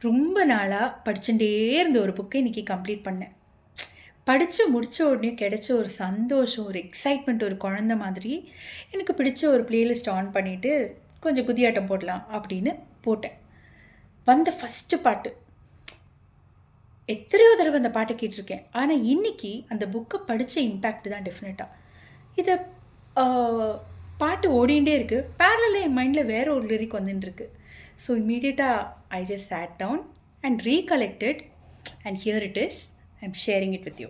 ரொம்ப நாளாக படிச்சுட்டே இருந்த ஒரு புக்கை இன்றைக்கி கம்ப்ளீட் பண்ணேன். படித்து முடித்த உடனே கிடைச்ச ஒரு சந்தோஷம், ஒரு எக்ஸைட்மெண்ட், ஒரு குழந்த மாதிரி எனக்கு பிடிச்ச ஒரு பிளேலிஸ்ட் ஆன் பண்ணிவிட்டு கொஞ்சம் குதியாட்டம் போடலாம் அப்படின்னு போட்டேன். வந்த ஃபஸ்ட்டு பாட்டு எத்தனையோ தடவை அந்த பாட்டை கேட்டிருக்கேன். ஆனால் இன்றைக்கி அந்த புக்கை படித்த இம்பேக்ட் தான் டெஃபினட்டாக. இதை பாட்டு ஓடிகிட்டே இருக்குது. பேரலில் என் மைண்டில் வேறு ஒரு லிரிக் வந்துட்டுருக்கு. ஸோ இம்மீடியட்டாக I just sat down and recollected, and here it is. I'm sharing it with you.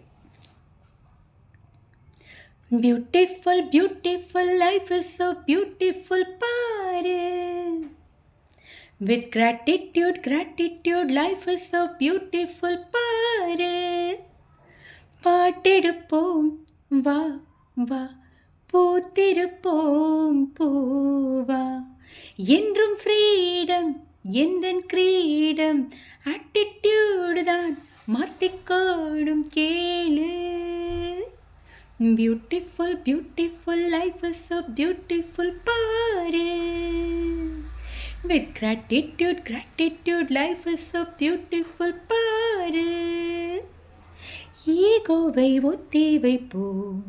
Beautiful, beautiful, life is so beautiful, பாரு. With gratitude, gratitude, life is so beautiful, பாரு. பாட்டெடுப்போம், வா வா, பூத்திருப்போம் பூவா, என்றும் ஃப்ரீடம் எந்தன் கிரீடம், ஆட்டிடியூடு தான் மாத்திக்கோடும் கேளு. Beautiful beautiful life is so beautiful, பாரு. With gratitude gratitude life is so beautiful, பாரு. ஈகோவை ஒத்தி வைப்போம்,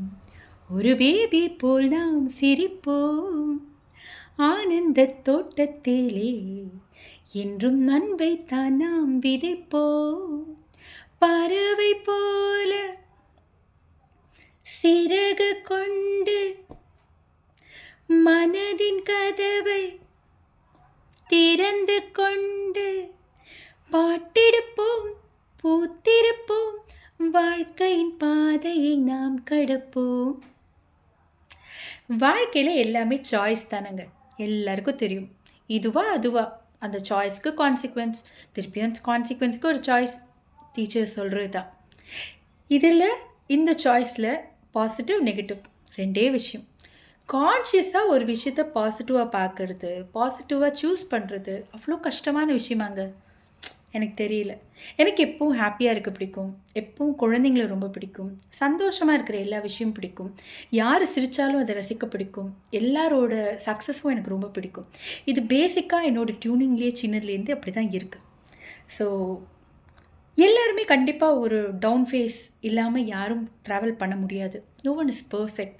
ஒரு பேபி போல் நாம் சிரிப்போம். ஆனந்த தோட்டத்திலே என்றும் அன்பை தான் நாம் விதைப்போம். பறவை போல சிறகு கொண்டு மனதின் கதவை திறந்து கொண்டு பாட்டெடுப்போம், பூத்திருப்போம், வாழ்க்கையின் பாதையை நாம் கடப்போம். வாழ்க்கையில் எல்லாமே சாய்ஸ் தானங்க, எல்லாருக்கும் தெரியும். இதுவா அதுவா, அந்த சாய்ஸ்க்கு கான்சிக்வன்ஸ், திருப்பியும் கான்சிக்வன்ஸ்க்கு ஒரு சாய்ஸ், டீச்சர் சொல்கிறது தான். இதில் இந்த சாய்ஸில் பாசிட்டிவ் நெகட்டிவ் ரெண்டே விஷயம். கான்ஷியஸாக ஒரு விஷயத்தை பாசிட்டிவாக பார்க்குறது, பாசிட்டிவாக சூஸ் பண்ணுறது அவ்வளோ கஷ்டமான விஷயமாங்க. எனக்கு தெரியல. எனக்கு எப்பவும் ஹாப்பியாக இருக்க பிடிக்கும், எப்பவும் குழந்தைங்கள ரொம்ப பிடிக்கும், சந்தோஷமாக இருக்கிற எல்லா விஷயமும் பிடிக்கும், யார் சிரித்தாலும் அதை ரசிக்க பிடிக்கும், எல்லாரோட சக்ஸஸும் எனக்கு ரொம்ப பிடிக்கும். இது பேசிக்காக என்னோடய டியூனிங்லேயே சின்னதுலேருந்து அப்படி தான் இருக்குது. ஸோ எல்லாருமே கண்டிப்பாக ஒரு டவுன் ஃபேஸ் இல்லாமல் யாரும் ட்ராவல் பண்ண முடியாது. No one is perfect.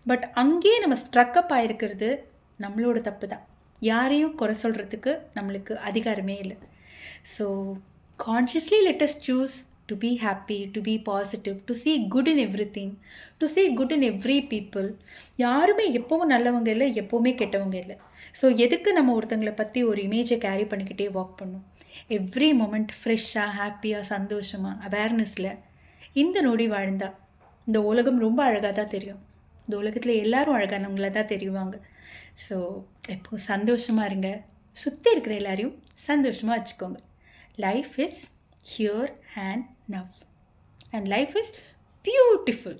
But அங்கேயே நம்ம ஸ்ட்ரக்கப் ஆகிருக்கிறது நம்மளோட தப்பு தான். யாரையும் குறை சொல்கிறதுக்கு நம்மளுக்கு அதிகாரமே இல்லை. So consciously let us choose to be happy, to be positive, to see good in everything, to see good in every people. யாருமே எப்பவும் நல்லவங்க இல்லை, எப்போவுமே கெட்டவங்க இல்லை. ஸோ எதுக்கு நம்ம ஒருத்தங்களை பற்றி ஒரு இமேஜை கேரி பண்ணிக்கிட்டே வாக் பண்ணணும்? எவ்ரி மொமெண்ட் ஃப்ரெஷ்ஷாக, ஹாப்பியாக, சந்தோஷமாக, அவேர்னஸில் இந்த நொடி வாழ்ந்தா இந்த உலகம் ரொம்ப அழகாக தான் தெரியும். இந்த உலகத்தில் எல்லாரும் அழகானவங்களாக தான் தெரியுவாங்க. ஸோ எப்போ சந்தோஷமாக இருங்க, சுற்றி இருக்கிற எல்லாரையும் சந்தோஷமாக வச்சுக்கோங்க. Life is here and now, and life is beautiful.